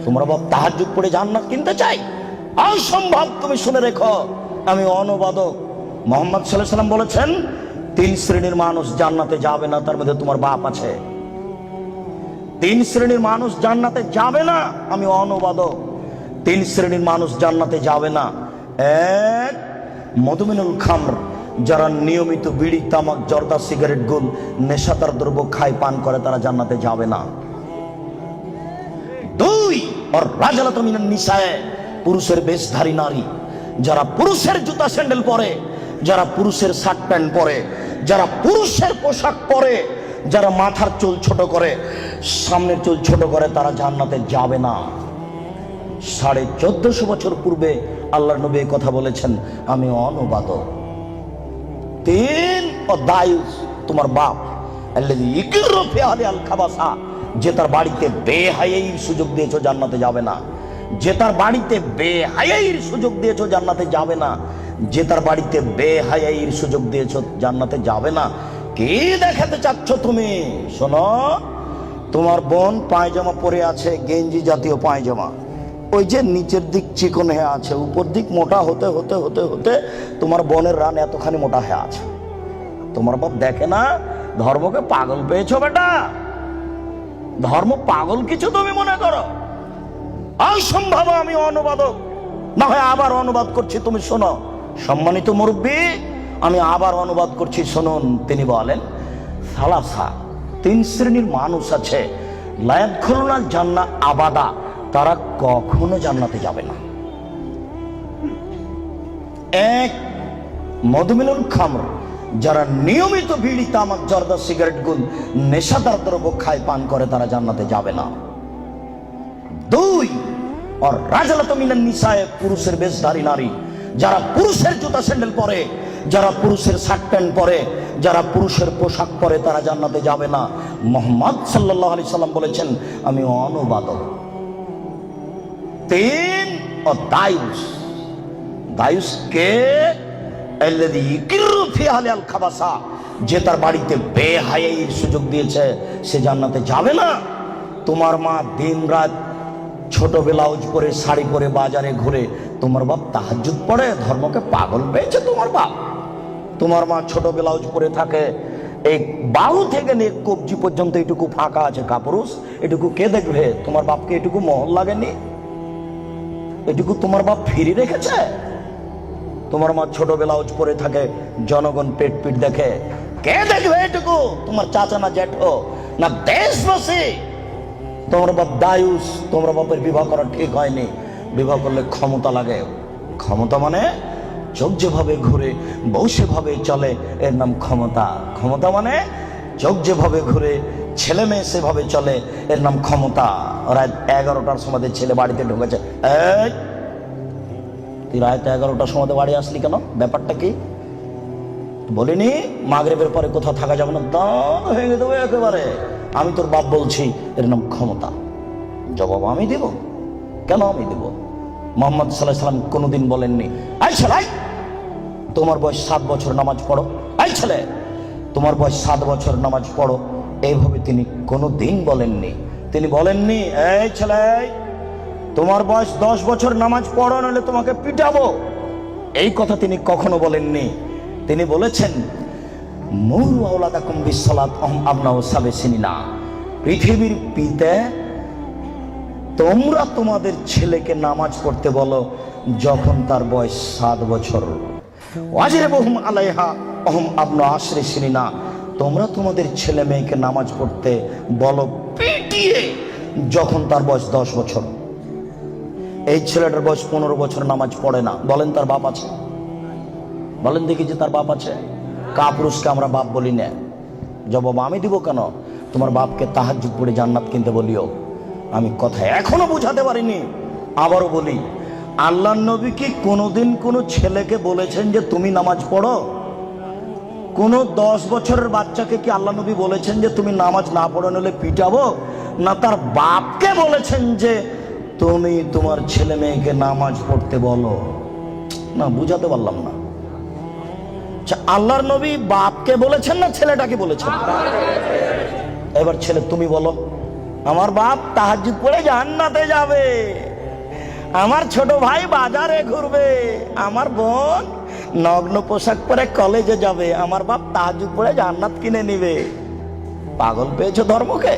তোমরা বাপ তাহাজ্জুদ পড়ে জান্নাত কিনতে চাই? অসম্ভব। তুমি শুনে রেখো, আমি অনুবাদক। মুহাম্মদ সাল্লাল্লাহু আলাইহি ওয়াসাল্লাম বলেছেন 3 শ্রেণীর মানুষ জান্নাতে যাবে না, তার মধ্যে তোমার বাপ আছে। 3 শ্রেণীর মানুষ জান্নাতে যাবে না, আমি অনুবাদক। 3 শ্রেণীর মানুষ জান্নাতে যাবে না। এক, মদমিনুল খামর, যারা নিয়মিত বিড়ি, তামাক, জর্দা, সিগারেট, গুল, নেশাদার দ্রব্য খায়, পান করে, তারা জান্নাতে যাবে না। 2, আর রাজালাতু মিনান নিসায়ে, পুরুষের বেশধারী নারী, যারা পুরুষের জুতা স্যান্ডেল পরে, যারা পুরুষের শার্ট প্যান্ট পরে, যারা পুরুষের পোশাক পরে, যারা মাথার চুল ছোট করে, সামনের চুল ছোট করে, তারা জান্নাতে যাবে না। 1450 বছর পূর্বে আল্লাহর নবী এই কথা বলেছেন, আমি অনুবাদক। 3, ও দায়ুস, তোমার বাপ, আল্লাযী ইকরু ফি আহলি আল খাবাসা, যে তার বাড়িতে বেহায়াইর সুযোগ দিয়েছো, জান্নাতে যাবে না। যে তার বাড়িতে বেহায়াইর সুযোগ দিয়েছো, জান্নাতে যাবে না। যে তার বাড়িতে বেহায়াইর সুযোগ দিয়েছো, জান্নাতে যাবে না। কি দেখাতে চাচ্ছ তুমি? শোনো, তোমার বোন পায়জামা পরে আছে, গেঞ্জি জাতীয় পায়জামা, ওই যে নিচের দিক চিকন হয়ে আছে, উপর দিক মোটা হতে হতে হতে হতে তোমার বোনের রান এতখানি মোটা হয়ে আছে। তোমার বাপ দেখে না? ধর্মকে পাগল পেয়েছো বেটা? ধর্ম পাগল কিছু তুমি মনে করো? অসম্ভব। আমি অনুবাদক, না হয় আবার অনুবাদ করছি, তুমি শোনো। সম্মানিত মুরব্বী, আমি আবার অনুবাদ করছি, শুনুন। তিনি বলেন, সালাসা, 3 শ্রেণীর মানুষ আছে, লা ইয়াদখুলুনাল জান্নাহ আবাদা, তারা কখনো জান্নাতে যাবে না। 1, মদমিনুল খামর, যারা নিয়মিত বিড়ি, তামাক, জর্দা, সিগারেট, গুল, নেশাদার দ্রব্য খায়, পান করে, তারা জান্নাতে যাবে না। 2, আর রাজালাতু মিনান নিসায়ে, পুরুষের বেশধারী নারী, যারা পুরুষের জুতা স্যান্ডেল পরে, যারা পুরুষের শার্ট প্যান্ট পরে, যারা পুরুষের পোশাক পরে, তারা জান্নাতে যাবে না। মুহাম্মদ সাল্লাল্লাহু আলাইহি সাল্লাম বলেছেন, আমি অনুবাদক। 3, ও দায়ুস, দায়ুস কে? আল্লাযী ইকরু ফি আহলি আল খাবাসা, যে তার বাড়িতে বেহায়াইর সুযোগ দিয়েছে, সে জান্নাতে যাবে না। তোমার মা দিন রাত ছোট ব্লাউজ পরে, শাড়ি পরে বাজারে ঘুরে, তোমার বাপ তাহাজ্জুদ পড়ে, ধর্মকে পাগল পেয়েছে তোমার বাপ। তোমার মা ছোট ব্লাউজ পরে থাকে, এই বাহু থেকে নিয়ে কবজি পর্যন্ত এটুকু ফাঁকা আছে কাপুরুষ, এটুকু কে দেখবে? তোমার বাপকে এটুকু মহল লাগেনি? এটুকু তোমার বাপ ফিরে রেখেছে? তোমার মা ছোট ব্লাউজ পরে থাকে, জনগণ পেট পিট দেখে, কে দেখবে এটুকু? তোমার চাচা না জ্যাঠো না দেশবাসী? তোমার বাপ দায়ুস, তোমার বাপের বিবাহ করা ঠিক হয়নি। বিবাহ করলে ক্ষমতা লাগে। ক্ষমতা মানে চোখ যেভাবে ঘুরে, বউ সেভাবে চলে, এর নাম ক্ষমতা। ক্ষমতা মানে চোখ যেভাবে ঘুরে, ছেলে মেয়ে সেভাবে চলে, এর নাম ক্ষমতা। রাত 11টার সময় ছেলে বাড়িতে ঢুকেছে, এই তুই রাত 11টার সময় বাড়ি আসলি কেন? ব্যাপারটা কি? বলিনি মাগরিবের পরে কোথাও থাকা যাবে না, দান ভেঙে দেবো একেবারে। আমি তোর বাপ বলছি, এর নাম ক্ষমতা। জবাব আমি দেব? কেন আমি দেব? মুহাম্মদ সাল্লাল্লাহু আলাইহি সাল্লাম কোনোদিন বলেননি, এই ছেলে তোমার বয়স 7 বছর, নামাজ পড়ো। এই ছেলে তোমার বয়স 7 বছর, নামাজ পড়ো। এইভাবে তিনি কোনোদিন বলেননি। তিনি বলেননি, এই ছেলে তোমার বয়স 10 বছর, নামাজ পড়ো, নাহলে তোমাকে পিটাবো। এই কথা তিনি কখনো বলেননি। তিনি বলেছেন, মুরু আওলাদাকুম বিসসালাত ওয়াহুম আবনাউ সাব'i সিনিনা, পৃথিবীর পিতা তোমরা তোমাদের ছেলেকে নামাজ পড়তে বলো যখন তার বয়স 7 বছর। ওয়াজরিবুহুম আলাইহা ওয়াহুম আবনাউ 10 সিনিনা, তোমরা তোমাদের ছেলে মেয়েকে নামাজ পড়তে বলো পিটিয়ে যখন তার বয়স 10 বছর। এই ছেলেটার বয়স 15 বছর, নামাজ পড়ে না, বলেন তার বাপ আছে? বলেন দেখি যে তার বাপ আছে? কাপুরুষকে আমরা বাপ বলি না। জবাব আমি দিব কেন? তোমার বাপকে তাহাজ্জুদ পড়ে জান্নাত কিনতে বলিও। আমি কথা এখনো বুঝাতে পারিনি, আবারও বলি, আল্লাহর নবী কি কোনোদিন কোনো ছেলেকে বলেছেন যে তুমি নামাজ পড়ো? কোন 10 বছরের বাচ্চাকে কি আল্লাহ নবী বলেছেন যে তুমি নামাজ না পড়ো নাহলে পিটাবো? না তার বাপকে বলেছেন যে তুমি তোমার ছেলে মেয়েকে নামাজ পড়তে বলো? না, বুঝাতে পারলাম না। আল্লাহর নবী বাপকে বলেছেন না ছেলেটাকে বলেছেন? এবার ছেলে তুমি বলো, আমার বাপ তাহাজ্জুদ পড়ে জান্নাতে যাবে, আমার ছোট ভাই বাজারে ঘুরবে, আমার বোন নগ্ন পোশাক পরে কলেজে যাবে, আমার বাপ তাহাজ্জুদ পড়ে জান্নাত কিনে নিবে। পাগল পেয়েছো ধর্মকে?